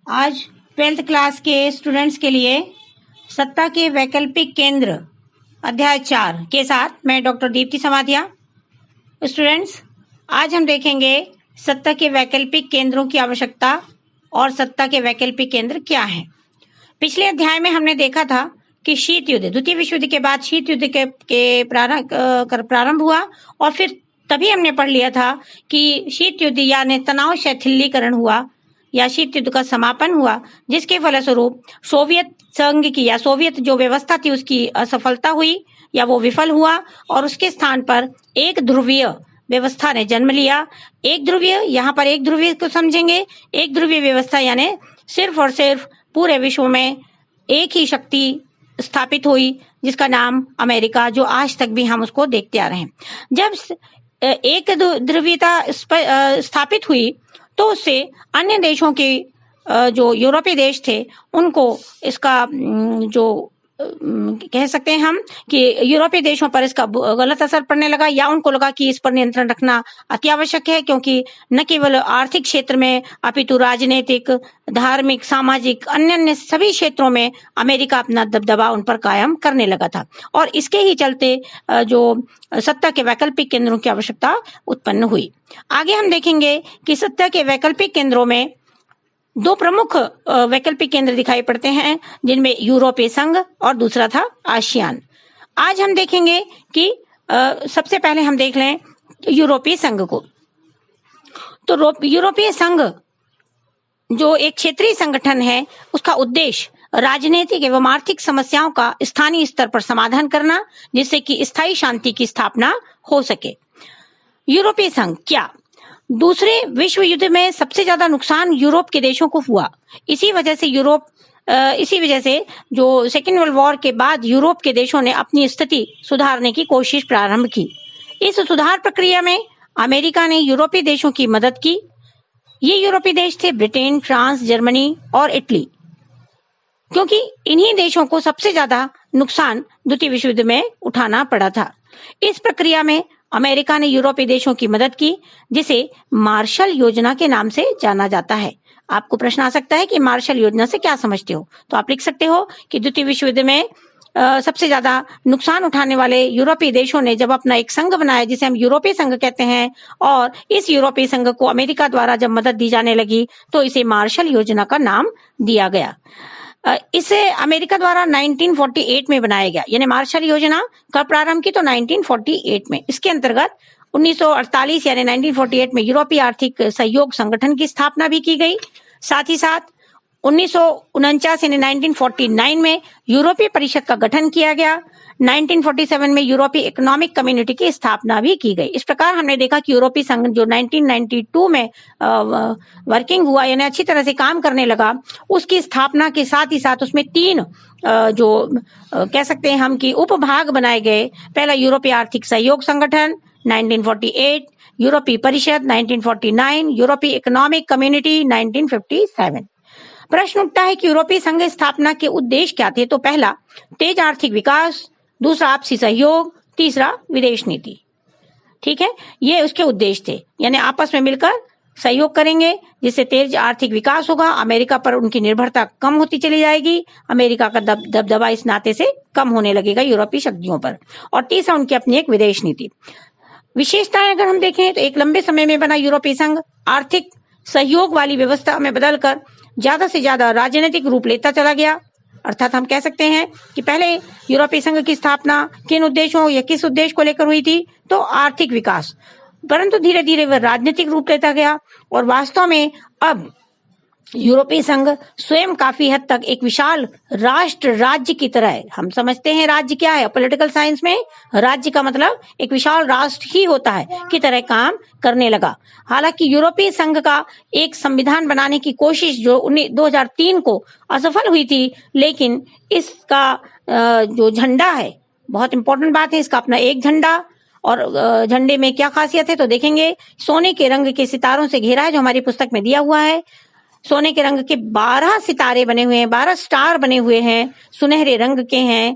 आज 12th class के students के लिए सत्ता के वैकल्पिक केंद्र अध्याय 4 के साथ मैं डॉक्टर दीप्ति समाधिया। स्टूडेंट्स, आज हम देखेंगे सत्ता के वैकल्पिक केंद्रों की आवश्यकता और सत्ता के वैकल्पिक केंद्र क्या हैं। पिछले अध्याय में हमने देखा था कि शीत युद्ध, द्वितीय विश्व युद्ध के बाद शीत युद्ध के प्रारंभ हुआ और फिर तभी हमने पढ़ लिया था कि शीत युद्ध यानी तनाव शिथिलीकरण हुआ या शीत युद्ध का समापन हुआ, जिसके फलस्वरूप सोवियत संघ की या सोवियत जो व्यवस्था थी उसकी असफलता हुई या वो विफल हुआ और उसके स्थान पर एक ध्रुवीय व्यवस्था ने जन्म लिया। एक ध्रुवीय, यहाँ पर एक ध्रुवीय को समझेंगे। एक ध्रुवीय व्यवस्था यानी सिर्फ और सिर्फ पूरे विश्व में एक ही शक्ति स्थापित हुई जिसका नाम अमेरिका, जो आज तक भी हम उसको देखते आ रहे हैं। जब एक ध्रुवीयता स्थापित हुई तो उससे अन्य देशों के जो यूरोपीय देश थे उनको इसका जो कह सकते हैं हम कि यूरोपीय देशों पर इसका गलत असर पड़ने लगा या उनको लगा कि इस पर नियंत्रण रखना अति आवश्यक है, क्योंकि न केवल आर्थिक क्षेत्र में अपितु राजनीतिक, धार्मिक, सामाजिक, अन्य सभी क्षेत्रों में अमेरिका अपना दबदबा उन पर कायम करने लगा था और इसके ही चलते जो सत्ता के वैकल्पिक केंद्रों की आवश्यकता उत्पन्न हुई। आगे हम देखेंगे कि सत्ता के वैकल्पिक केंद्रों में दो प्रमुख वैकल्पिक केंद्र दिखाई पड़ते हैं, जिनमें यूरोपीय संघ और दूसरा था आसियान। आज हम देखेंगे कि सबसे पहले हम देख लें यूरोपीय संघ को। तो यूरोपीय संघ जो एक क्षेत्रीय संगठन है, उसका उद्देश्य राजनीतिक एवं आर्थिक समस्याओं का स्थानीय स्तर पर समाधान करना, जिससे कि स्थायी शांति की स्थापना हो सके। यूरोपीय संघ क्या? दूसरे विश्व युद्ध में सबसे ज्यादा नुकसान यूरोप के देशों को हुआ। इसी वजह से जो सेकेंड वर्ल्ड वॉर के बाद यूरोप के देशों ने अपनी स्थिति सुधारने की कोशिश प्रारंभ की। इस सुधार प्रक्रिया में अमेरिका ने यूरोपीय देशों की मदद की। ये यूरोपीय देश थे ब्रिटेन, फ्रांस, जर्मनी और इटली, क्योंकि इन्हीं देशों को सबसे ज्यादा नुकसान द्वितीय विश्व युद्ध में उठाना पड़ा था। इस प्रक्रिया में अमेरिका ने यूरोपीय देशों की मदद की, जिसे मार्शल योजना के नाम से जाना जाता है। आपको प्रश्न आ सकता है कि मार्शल योजना से क्या समझते हो, तो आप लिख सकते हो कि द्वितीय विश्व युद्ध में सबसे ज्यादा नुकसान उठाने वाले यूरोपीय देशों ने जब अपना एक संघ बनाया, जिसे हम यूरोपीय संघ कहते हैं, और इस यूरोपीय संघ को अमेरिका द्वारा जब मदद दी जाने लगी तो इसे मार्शल योजना का नाम दिया गया। इसे अमेरिका द्वारा 1948 में बनाया गया, यानी मार्शल योजना कब प्रारंभ की? तो 1948 में। इसके अंतर्गत 1948 यानी 1948 में यूरोपीय आर्थिक सहयोग संगठन की स्थापना भी की गई। साथ ही साथ 1949 यानी 1949 में यूरोपीय परिषद का गठन किया गया। 1947 में यूरोपीय इकोनॉमिक कम्युनिटी की स्थापना भी की गई। इस प्रकार हमने देखा कि यूरोपीय संघ जो 1992 में वर्किंग हुआ, यानी अच्छी तरह से काम करने लगा, उसकी स्थापना के साथ ही साथ उसमें तीन जो कह सकते हैं हम कि उपभाग बनाए गए। पहला यूरोपीय आर्थिक सहयोग संगठन 1948, यूरोपीय परिषद 1949, यूरोपीय इकोनॉमिक कम्युनिटी 1957। प्रश्न उठता है कि यूरोपीय संघ स्थापना के उद्देश्य क्या थे? तो पहला तेज आर्थिक विकास, दूसरा आपसी सहयोग, तीसरा विदेश नीति। ठीक है, ये उसके उद्देश्य थे, यानी आपस में मिलकर सहयोग करेंगे जिससे तेज आर्थिक विकास होगा, अमेरिका पर उनकी निर्भरता कम होती चली जाएगी, अमेरिका का दबदबा इस नाते से कम होने लगेगा यूरोपीय शक्तियों पर, और तीसरा उनकी अपनी एक विदेश नीति। विशेषताएं अगर हम देखें तो एक लंबे समय में बना यूरोपीय संघ आर्थिक सहयोग वाली व्यवस्था में बदलकर ज्यादा से ज्यादा राजनीतिक रूप लेता चला गया। अर्थात हम कह सकते हैं कि पहले यूरोपीय संघ की स्थापना किन उद्देश्यों या किस उद्देश्य को लेकर हुई थी? तो आर्थिक विकास, परंतु धीरे धीरे वह राजनीतिक रूप लेता गया और वास्तव में अब यूरोपीय संघ स्वयं काफी हद तक एक विशाल राष्ट्र राज्य की तरह है। हम समझते हैं राज्य क्या है, पॉलिटिकल साइंस में राज्य का मतलब एक विशाल राष्ट्र ही होता है, की तरह काम करने लगा। हालांकि यूरोपीय संघ का एक संविधान बनाने की कोशिश जो 2003 को असफल हुई थी, लेकिन इसका जो झंडा है, बहुत इंपॉर्टेंट बात है, इसका अपना एक झंडा, और झंडे में क्या खासियत है तो देखेंगे, सोने के रंग के सितारों से घेरा है, जो हमारी पुस्तक में दिया हुआ है। सोने के रंग के 12 सितारे बने हुए हैं, 12 स्टार बने हुए हैं, सुनहरे रंग के हैं,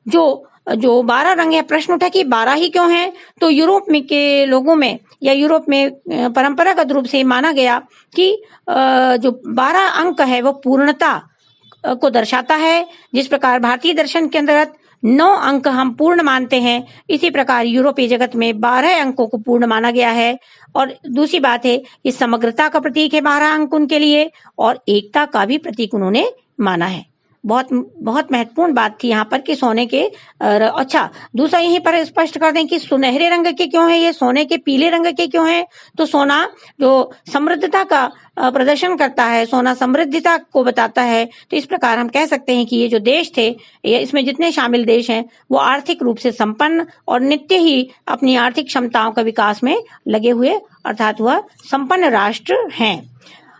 जो जो 12 रंग है, प्रश्न उठा कि 12 ही क्यों हैं? तो यूरोप में के लोगों में या यूरोप में परंपरागत रूप से माना गया कि जो 12 अंक है वो पूर्णता को दर्शाता है। जिस प्रकार भारतीय दर्शन के अंतर्गत 9 अंक हम पूर्ण मानते हैं, इसी प्रकार यूरोपीय जगत में 12 अंकों को पूर्ण माना गया है। और दूसरी बात है, ये समग्रता का प्रतीक है 12 अंक उनके लिए, और एकता का भी प्रतीक उन्होंने माना है। बहुत बहुत महत्वपूर्ण बात थी यहाँ पर कि सोने के अच्छा, दूसरा यहीं पर स्पष्ट कर दें कि सुनहरे रंग के क्यों है, ये सोने के पीले रंग के क्यों है? तो सोना जो समृद्धता का प्रदर्शन करता है, सोना समृद्धता को बताता है। तो इस प्रकार हम कह सकते हैं कि ये जो देश थे, ये इसमें जितने शामिल देश हैं वो आर्थिक रूप से संपन्न और नित्य ही अपनी आर्थिक क्षमताओं का विकास में लगे हुए, अर्थात वह संपन्न राष्ट्र हैं।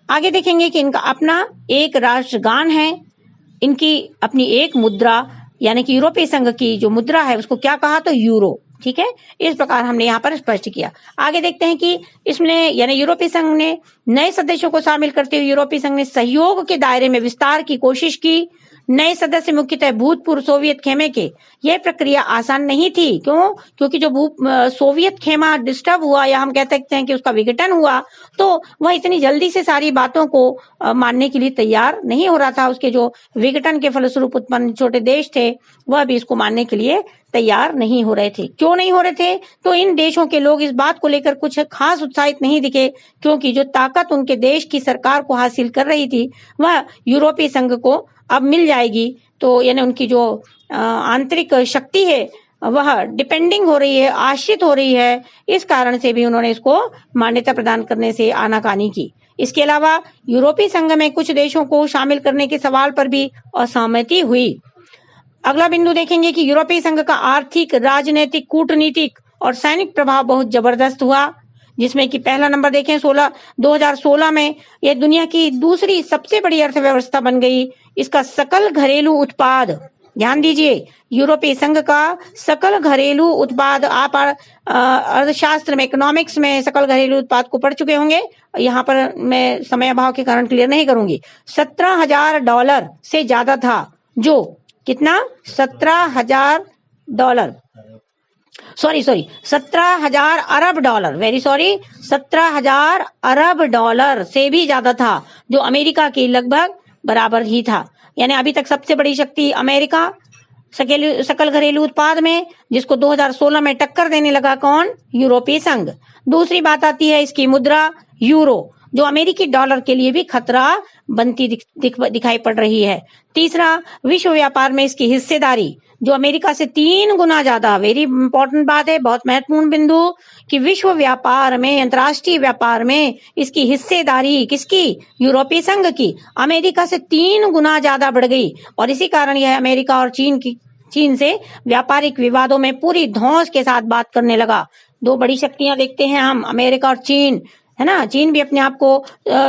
आगे देखेंगे कि इनका अपना एक राष्ट्रगान है, इनकी अपनी एक मुद्रा, यानी कि यूरोपीय संघ की जो मुद्रा है उसको क्या कहा? तो यूरो। ठीक है, इस प्रकार हमने यहाँ पर स्पष्ट किया। आगे देखते हैं कि इसमें यानी यूरोपीय संघ ने नए सदस्यों को शामिल करते हुए यूरोपीय संघ ने सहयोग के दायरे में विस्तार की कोशिश की। नए सदस्य मुख्यतः भूतपूर्व सोवियत खेमे के। यह प्रक्रिया आसान नहीं थी। क्यों? क्योंकि जो सोवियत खेमा डिस्टर्ब हुआ, या हम कह सकते हैं कि उसका विघटन हुआ, तो वह इतनी जल्दी से सारी बातों को मानने के लिए तैयार नहीं हो रहा था। उसके जो विघटन के फलस्वरूप उत्पन्न छोटे देश थे, वह भी इसको मानने के लिए तैयार नहीं हो रहे थे। क्यों नहीं हो रहे थे? तो इन देशों के लोग इस बात को लेकर कुछ खास उत्साहित नहीं दिखे, क्योंकि जो ताकत उनके देश की सरकार को हासिल कर रही थी वह यूरोपीय संघ को अब मिल जाएगी। तो यानी उनकी जो आंतरिक शक्ति है वह डिपेंडिंग हो रही है, आश्रित हो रही है। इस कारण से भी उन्होंने इसको मान्यता प्रदान करने से आनाकानी की। इसके अलावा यूरोपीय संघ में कुछ देशों को शामिल करने के सवाल पर भी असहमति हुई। अगला बिंदु देखेंगे कि यूरोपीय संघ का आर्थिक, राजनीतिक, कूटनीतिक और सैनिक प्रभाव बहुत जबरदस्त हुआ, जिसमें कि पहला नंबर देखें 2016 में यह दुनिया की दूसरी सबसे बड़ी अर्थव्यवस्था बन गई। इसका सकल घरेलू उत्पाद, ध्यान दीजिए, यूरोपीय संघ का सकल घरेलू उत्पाद, आप अर्थशास्त्र में, इकोनॉमिक्स में सकल घरेलू उत्पाद को पढ़ चुके होंगे, यहाँ पर मैं समय अभाव के कारण क्लियर नहीं करूंगी। $17,000 से ज्यादा था। जो कितना? $17,000, सॉरी 17,000 अरब डॉलर, वेरी सॉरी, 17,000 अरब डॉलर से भी ज्यादा था, जो अमेरिका की लगभग बराबर ही था। यानी अभी तक सबसे बड़ी शक्ति अमेरिका सकल घरेलू उत्पाद में, जिसको 2016 में टक्कर देने लगा कौन? यूरोपीय संघ। दूसरी बात आती है इसकी मुद्रा यूरो, जो अमेरिकी डॉलर के लिए भी खतरा बनती दिखाई पड़ रही है। तीसरा, विश्व व्यापार में इसकी हिस्सेदारी, जो अमेरिका से 3 गुना ज्यादा। वेरी इंपॉर्टेंट बात है, बहुत महत्वपूर्ण बिंदु, कि विश्व व्यापार में, अंतर्राष्ट्रीय व्यापार में इसकी हिस्सेदारी किसकी? यूरोपीय संघ की, अमेरिका से 3 गुना ज्यादा बढ़ गई। और इसी कारण यह अमेरिका और चीन से व्यापारिक विवादों में पूरी धौंस के साथ बात करने लगा। 2 बड़ी शक्तियां देखते हैं हम, अमेरिका और चीन, है ना। चीन भी अपने आप को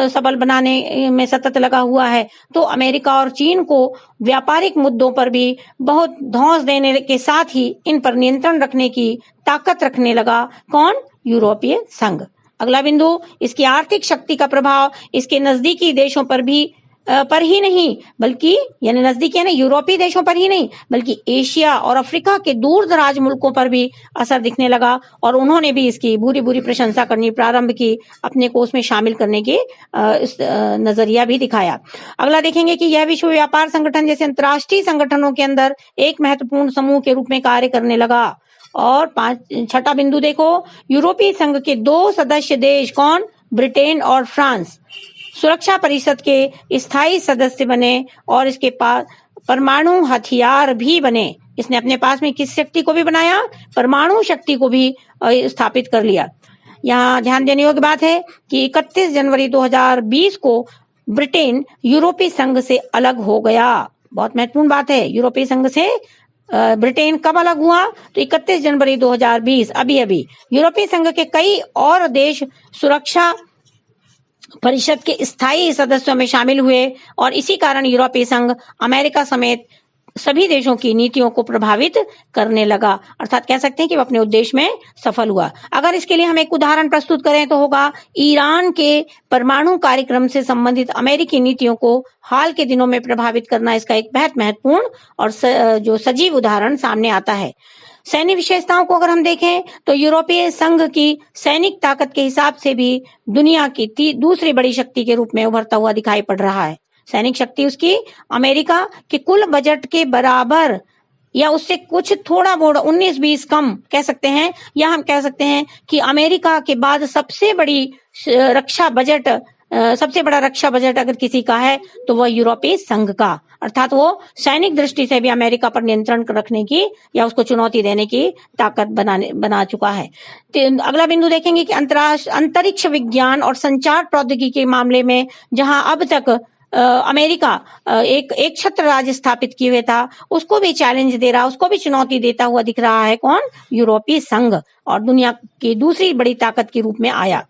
सबल बनाने में सतत लगा हुआ है। तो अमेरिका और चीन को व्यापारिक मुद्दों पर भी बहुत धौंस देने के साथ ही इन पर नियंत्रण रखने की ताकत रखने लगा कौन? यूरोपीय संघ। अगला बिंदु, इसकी आर्थिक शक्ति का प्रभाव इसके नजदीकी देशों पर ही नहीं, बल्कि यानी नजदीकी यानी यूरोपीय देशों पर ही नहीं, बल्कि एशिया और अफ्रीका के दूर दराज मुल्कों पर भी असर दिखने लगा। और उन्होंने भी इसकी बुरी बुरी प्रशंसा करनी प्रारंभ की, अपने कोष में शामिल करने के नजरिया भी दिखाया। अगला देखेंगे कि यह विश्व व्यापार संगठन जैसे अंतर्राष्ट्रीय संगठनों के अंदर एक महत्वपूर्ण समूह के रूप में कार्य करने लगा। और 6ठा बिंदु देखो, यूरोपीय संघ के 2 सदस्य देश कौन? ब्रिटेन और फ्रांस सुरक्षा परिषद के स्थायी सदस्य बने और इसके पास परमाणु हथियार भी बने। इसने अपने पास में किस शक्ति को भी बनाया? परमाणु शक्ति को भी स्थापित कर लिया। यहाँ ध्यान देने योग्य बात है कि 31 जनवरी 2020 को ब्रिटेन यूरोपीय संघ से अलग हो गया। बहुत महत्वपूर्ण बात है, यूरोपीय संघ से ब्रिटेन कब अलग हुआ? तो 31 जनवरी 2020, अभी यूरोपीय संघ के कई और देश सुरक्षा परिषद के स्थायी सदस्यों में शामिल हुए और इसी कारण यूरोपीय संघ अमेरिका समेत सभी देशों की नीतियों को प्रभावित करने लगा, अर्थात कह सकते हैं कि वो अपने उद्देश्य में सफल हुआ। अगर इसके लिए हम एक उदाहरण प्रस्तुत करें तो होगा ईरान के परमाणु कार्यक्रम से संबंधित अमेरिकी नीतियों को हाल के दिनों में प्रभावित करना इसका एक बेहद महत्वपूर्ण और जो सजीव उदाहरण सामने आता है। सैन्य विशेषताओं को अगर हम देखें तो यूरोपीय संघ की सैनिक ताकत के हिसाब से भी दुनिया की दूसरी बड़ी शक्ति के रूप में उभरता हुआ दिखाई पड़ रहा है। सैनिक शक्ति उसकी अमेरिका के कुल बजट के बराबर या उससे कुछ थोड़ा बहुत 19-20 कम कह सकते हैं, या हम कह सकते हैं कि अमेरिका के बाद सबसे बड़ा रक्षा बजट अगर किसी का है तो वह यूरोपीय संघ का, अर्थात वो सैनिक दृष्टि से भी अमेरिका पर नियंत्रण रखने की या उसको चुनौती देने की ताकत बना चुका है। अगला बिंदु देखेंगे कि अंतरिक्ष विज्ञान और संचार प्रौद्योगिकी के मामले में जहां अब तक अमेरिका एक छत्र राज्य स्थापित किए हुए था, उसको भी चैलेंज दे रहा, उसको भी चुनौती देता हुआ दिख रहा है कौन? यूरोपीय संघ, और दुनिया की दूसरी बड़ी ताकत के रूप में आया।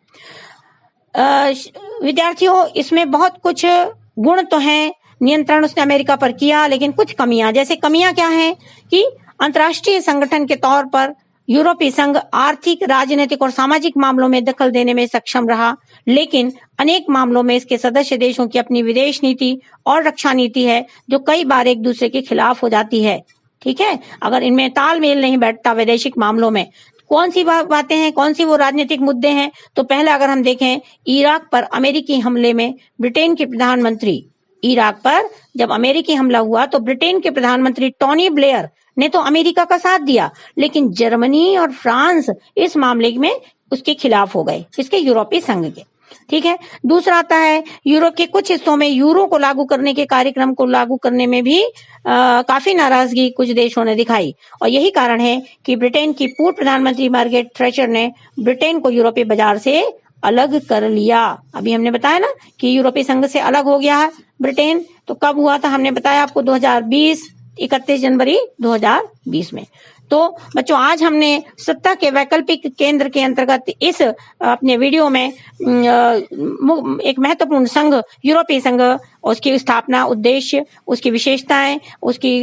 विद्यार्थियों, इसमें बहुत कुछ गुण तो हैं, नियंत्रण उसने अमेरिका पर किया, लेकिन कुछ कमियां, जैसे कमियां क्या हैं कि अंतर्राष्ट्रीय संगठन के तौर पर यूरोपीय संघ आर्थिक, राजनीतिक और सामाजिक मामलों में दखल देने में सक्षम रहा, लेकिन अनेक मामलों में इसके सदस्य देशों की अपनी विदेश नीति और रक्षा नीति है जो कई बार एक दूसरे के खिलाफ हो जाती है। ठीक है, अगर इनमें तालमेल नहीं बैठता वैदेशिक मामलों में, कौन सी बातें हैं, कौन सी वो राजनीतिक मुद्दे हैं, तो पहला अगर हम देखें, इराक पर अमेरिकी हमले में ब्रिटेन के प्रधानमंत्री, इराक पर जब अमेरिकी हमला हुआ तो ब्रिटेन के प्रधानमंत्री टोनी ब्लेयर ने तो अमेरिका का साथ दिया, लेकिन जर्मनी और फ्रांस इस मामले में उसके खिलाफ हो गए, इसके यूरोपीय संघ के। ठीक है, दूसरा आता है यूरोप के कुछ हिस्सों में यूरो को लागू करने के कार्यक्रम को लागू करने में भी काफी नाराजगी कुछ देशों ने दिखाई, और यही कारण है कि ब्रिटेन की पूर्व प्रधानमंत्री मार्गरेट थैचर ने ब्रिटेन को यूरोपीय बाजार से अलग कर लिया। अभी हमने बताया ना कि यूरोपीय संघ से अलग हो गया है ब्रिटेन, तो कब हुआ था? हमने बताया आपको 2020, 31 जनवरी 2020 में। तो बच्चों, आज हमने सत्ता के वैकल्पिक केंद्र के अंतर्गत इस अपने वीडियो में एक महत्वपूर्ण संघ, यूरोपीय संघ, उसकी स्थापना, उद्देश्य, उसकी विशेषताएं, उसकी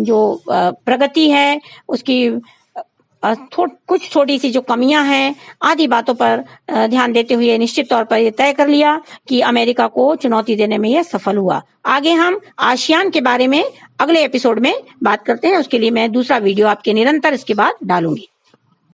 जो प्रगति है, उसकी कुछ छोटी सी जो कमियां हैं, आदि बातों पर ध्यान देते हुए निश्चित तौर पर यह तय कर लिया कि अमेरिका को चुनौती देने में यह सफल हुआ। आगे हम आसियान के बारे में अगले एपिसोड में बात करते हैं, उसके लिए मैं दूसरा वीडियो आपके निरंतर इसके बाद डालूंगी।